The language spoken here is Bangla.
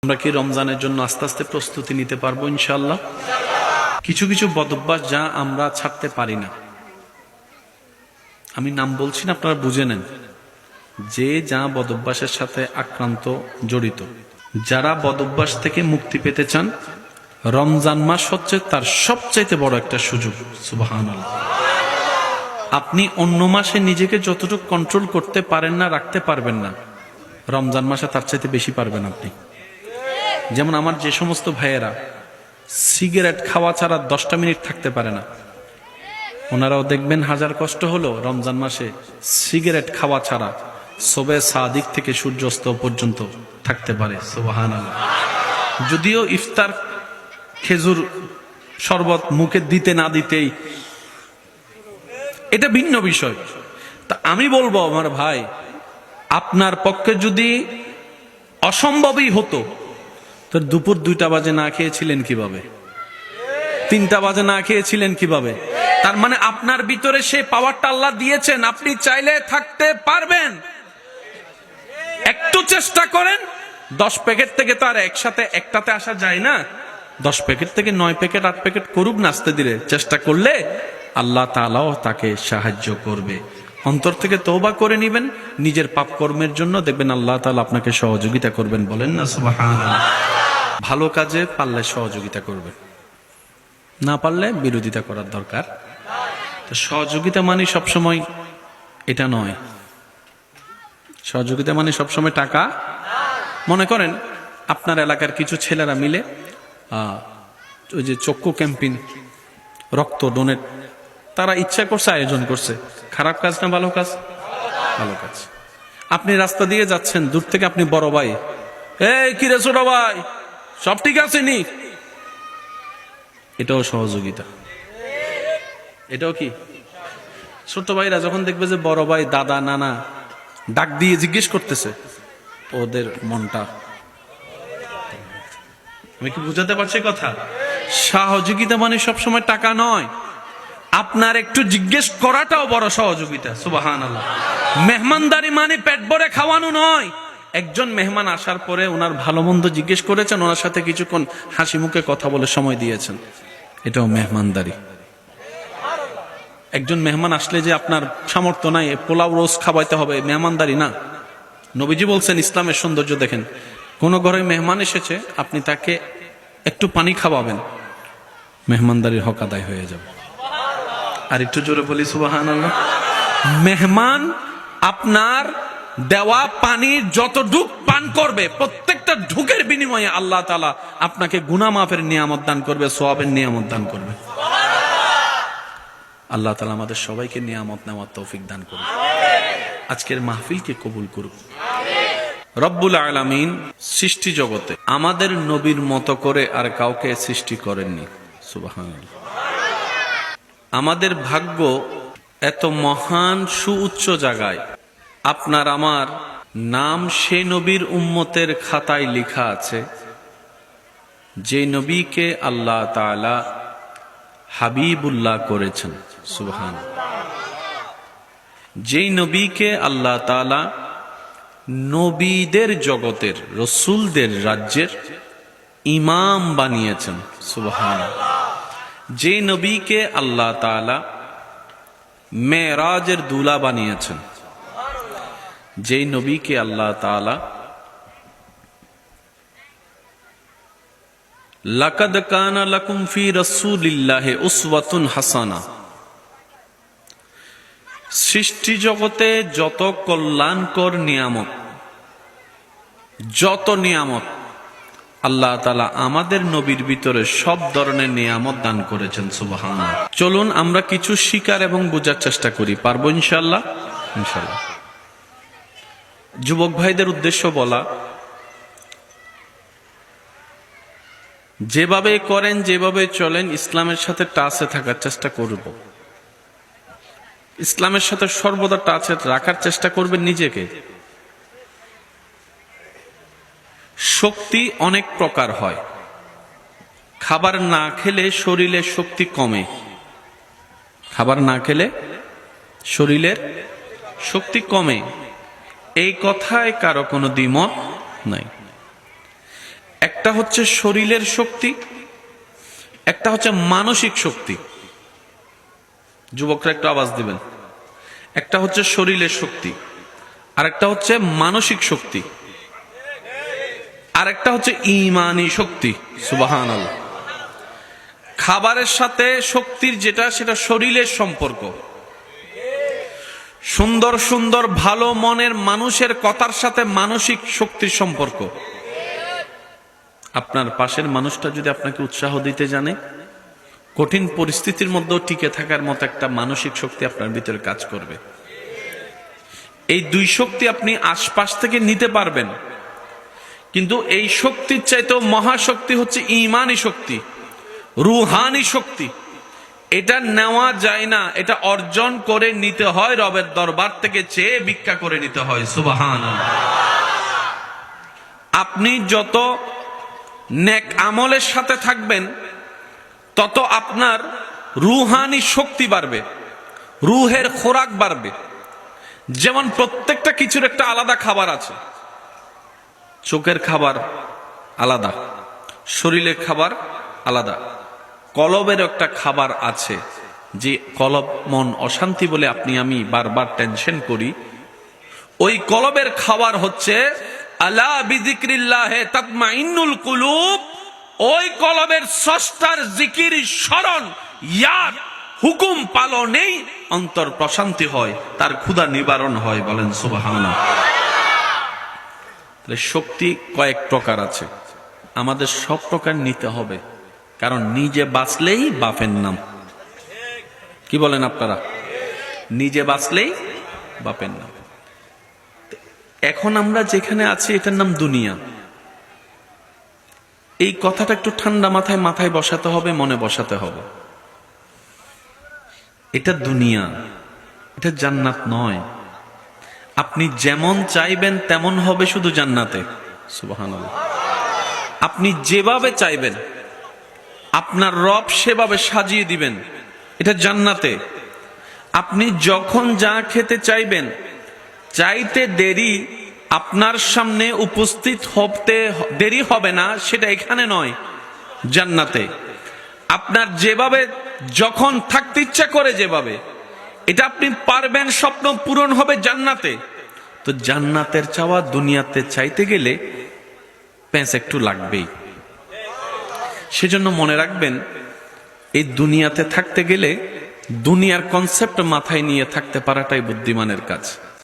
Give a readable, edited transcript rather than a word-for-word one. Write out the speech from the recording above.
আমরা কি রমজানের জন্য আস্তে আস্তে প্রস্তুতি নিতে পারবো ইনশাআল্লাহ? কিছু কিছু বদভ্যাস যা আমরা ছাড়তে পারি না, আমি নাম বলছি না, আপনারা বুঝে নেন। যে যা বদভ্যাসের সাথে আক্রান্ত জড়িত, যারা বদভ্যাস থেকে মুক্তি পেতে চান, রমজান মাস হচ্ছে তার সবচাইতে বড় একটা সুযোগ। সুবহানাল্লাহ। আপনি অন্য মাসে নিজেকে যতটুকু কন্ট্রোল করতে পারেন না, রাখতে পারবেন না, রমজান মাসে তার চাইতে বেশি পারবেন আপনি। যেমন আমার যে সমস্ত ভাইয়েরা সিগারেট খাওয়া ছাড়া 10টা মিনিট থাকতে পারে না, ওনারাও দেখবেন হাজার কষ্ট হলো রমজান মাসে সিগারেট খাওয়া ছাড়া সবে সাদিক থেকে সূর্যাস্ত পর্যন্ত থাকতে পারে। সুবহানাল্লাহ। যদিও ইফতার খেজুর শরবত মুখে দিতে না দিতেই এটা ভিন্ন বিষয়। তা আমি বলবো আমার ভাই, আপনার পক্ষে যদি অসম্ভবই হতো তো দুপুর 2টা বাজে না খেয়েছিলেন কিভাবে? 3টা বাজে না খেয়েছিলেন কিভাবে? তার মানে আপনার ভিতরে সেই পাওয়ারটা আল্লাহ দিয়েছেন, আপনি চাইলে থাকতে পারবেন। একটু চেষ্টা করেন। 10 প্যাকেট থেকে তো আর একসাথে একটাতে আসা যায় না। 10 প্যাকেট থেকে 9 প্যাকেট 8 প্যাকেট করুক না, আস্তে ধীরে চেষ্টা করলে আল্লাহ তাআলাও তাকে সাহায্য করবে। অন্তর থেকে তওবা করে নেবেন নিজের পাপ কর্মের জন্য, দেখবেন আল্লাহ তাআলা আপনাকে সহযোগিতা করবেন। বলেন না সুবহানাল্লাহ। ভালো কাজে পারলে সহযোগিতা করবেন, না পারলে বিরোধিতা করার দরকার। তো সহযোগিতা মানে সবসময় এটা নয়। সহযোগিতা মানে সবসময় টাকা। মনে করেন আপনার এলাকার কিছু ছেলেরা মিলে ওই যে চক্ষু ক্যাম্পেইন, রক্ত ডোনেট, তারা ইচ্ছা করছে, আয়োজন করছে। খারাপ কাজ না ভালো কাজ? ভালো কাজ। আপনি রাস্তা দিয়ে যাচ্ছেন, দূর থেকে আপনি বড় ভাই, এই কি রে ছোট ভাই, সব ঠিক আছে নি? এটাও সহযোগিতা। এটাও কি? ছোট ভাইরা যখন দেখবে যে বড় ভাই দাদা নানা ডাক দিয়ে জিজ্ঞেস করতেছে, ওদের মনটা, আমি কি বুঝাতে পারছি কথা? সহযোগিতা মানে সবসময় টাকা নয়, আপনার একটু জিজ্ঞেস করাটাও বড় সহযোগিতা। সুবহানাল্লাহ। মেহমানদারি মানে পেট ভরে খাওয়ানো নয়। একজন মেহমান আসার পরে ওনার ভালো মন্দ জিজ্ঞেস করেছেন, ওনার সাথে কিছুক্ষণ হাসি মুখে কথা বলে সময় দিয়েছেন, এটাও মেহমানদারি। একজন মেহমান আসলে যে আপনার সামর্থ্য নাই পোলাও রোজ খাওয়াইতে হবে, মেহমানদারি না। নবীজি বলছেন, ইসলামের সৌন্দর্য দেখেন, কোন ঘরে মেহমান এসেছে আপনি তাকে একটু পানি খাওয়াবেন, মেহমানদারির হক আদায় হয়ে যাবে। আর একটু জোরে বলি সুবহানাল্লাহ। মেহমান আপনার দেওয়া পানির যত ঢুক পান করবে, প্রত্যেকটা ঢুকের বিনিময়ে আল্লাহ তাআলা আপনাকে গুনাহ মাফের নিয়ামত দান করবে, সওয়াবের নিয়ামত দান করবে। আল্লাহ তাআলা আমাদের সবাইকে নিয়ামত নেওয়ার তৌফিক দান করুন। আজকের মাহফিলকে কবুল করুন। রব্বুল আলামিন সৃষ্টি জগতে আমাদের নবীর মতো করে আর কাউকে সৃষ্টি করেননি। সুবহানাল্লাহ। আমাদের ভাগ্য এত মহান সুউচ্চ জায়গায়, আপনার আমার নাম সে নবীর উম্মতের খাতায় লেখা আছে, যে নবীকে আল্লাহ তাআলা হাবিবুল্লাহ করেছেন। সুবহানাল্লাহ। যেই নবীকে আল্লাহ তাআলা নবীদের জগতের, রসুলদের রাজ্যের ইমাম বানিয়েছেন। সুবহানাল্লাহ। যে নবীকে আল্লাহ তাআলা মেরাজের দুলা বানিয়েছেন, যেই নবীকে আল্লাহ তাআলা লাকাদ কানা লাকুম ফি রাসূলিল্লাহি উসওয়াতুন হাসানাহ, সৃষ্টি জগতে যত কল্যাণকর নিয়ামত, যত নিয়ামত আল্লাহ তাআলা আমাদের নবীর ভিতরে সব ধরনের নিয়ামত দান করেছেন। সুবহানাল্লাহ। চলুন আমরা কিছু শিকার এবং বোঝার চেষ্টা করি, পারবো ইনশাআল্লাহ? ইনশাআল্লাহ। যুবক ভাইদের উদ্দেশ্য বলা, যেভাবে করেন, যেভাবে চলেন, ইসলামের সাথে টাচে থাকার চেষ্টা করব। ইসলামের সাথে সর্বদা টাচে রাখার চেষ্টা করবেন নিজেকে। শক্তি অনেক প্রকার হয়। খাবার না খেলে শরীরে শক্তি কমে, খাবার না খেলে শরীরের শক্তি কমে, এই কথায় কারো কোনো দ্বিমত নাই। একটা হচ্ছে শরীরের শক্তি, একটা হচ্ছে মানসিক শক্তি। যুবকরা একটু আওয়াজ দিবেন। একটা হচ্ছে শরীরের শক্তি, আর একটা হচ্ছে মানসিক শক্তি, আর একটা হচ্ছে ঈমানি শক্তি। সুবহানাল্লাহ। খাবারের সাথে শক্তির যেটা, সেটা শরীরের সম্পর্ক। সুন্দর সুন্দর ভালো মনের মানুষের কথার সাথে মানসিক শক্তির সম্পর্ক। আপনার পাশের মানুষটা যদি আপনাকে উৎসাহ দিতে জানে, কঠিন পরিস্থিতির মধ্যেও টিকে থাকার মতো একটা মানসিক শক্তি আপনার ভিতরে কাজ করবে। এই দুই শক্তি আপনি আশপাশ থেকে নিতে পারবেন, কিন্তু এই শক্তির চাইতেও মহাশক্তি হচ্ছে ঈমানি শক্তি, রুহানি শক্তি। এটা নেওয়া যায় না, এটা অর্জন করে নিতে হয়, রবের দরবার থেকে চেয়ে ভিক্ষা করে নিতে হয়। সুবহানাল্লাহ। আপনি যত নেক আমলের সাথে থাকবেন, তত আপনার রুহানি শক্তি বাড়বে, রুহের খোরাক বাড়বে। যেমন প্রত্যেকটা কিছুর একটা আলাদা খাবার আছে। চোখের খাবার আলাদা, শরীরের খাবার আলাদা, কলবের একটা খাবার আছে। যে কলব, মন অশান্তি বলে আপনি আমি বারবার টেনশন করি, ওই কলবের খাবার হচ্ছে আলা বিযিকরিল্লাহি তাতমাইন্নুল কুলুব। ওই কলবের স্রষ্টার জিকির, স্মরণ, ইয়াদ, হুকুম পালনেই অন্তর প্রশান্তি হয়, তার ক্ষুধা নিবারণ হয়। বলেন সুবহানাল্লাহ। শক্তি কয়েক প্রকার আছে, আমাদের সব প্রকার নিতে হবে, কারণ নিজে বাঁচলেই বাপের নাম। কি বলেন আপনারা? নিজে বাঁচলেই বাপের নাম। এখন আমরা যেখানে আছি এটার নাম দুনিয়া। এই কথাটা একটু ঠান্ডা মাথায় মাথায় বসাতে হবে, মনে বসাতে হবে। এটা দুনিয়া, এটা জান্নাত নয়। আপনি যেমন চাইবেন তেমন হবে শুধু জান্নাতে। সুবহানাল্লাহ। আপনি যেভাবে চাইবেন আপনার রব সেভাবে সাজিয়ে দিবেন, এটা জান্নাতে। আপনি যখন যা খেতে চাইবেন, চাইতে দেরি আপনার সামনে উপস্থিত হতে দেরি হবে না, সেটা এখানে নয়, জান্নাতে। আপনার যেভাবে যখন থাকতে ইচ্ছা করে যেভাবে, এটা আপনি পারবেন, স্বপ্ন পূরণ হবে জান্নাতে। তো জান্নাতের চাওয়া দুনিয়াতে চাইতে গেলে প্যাঁচ একটু লাগবেই। সেজন্য মনে রাখবেন, এই দুনিয়াতে থাকতে গেলে দুনিয়ার কনসেপ্ট মাথায় নিয়ে থাকতে পারাটাই বুদ্ধিমানের কাজ।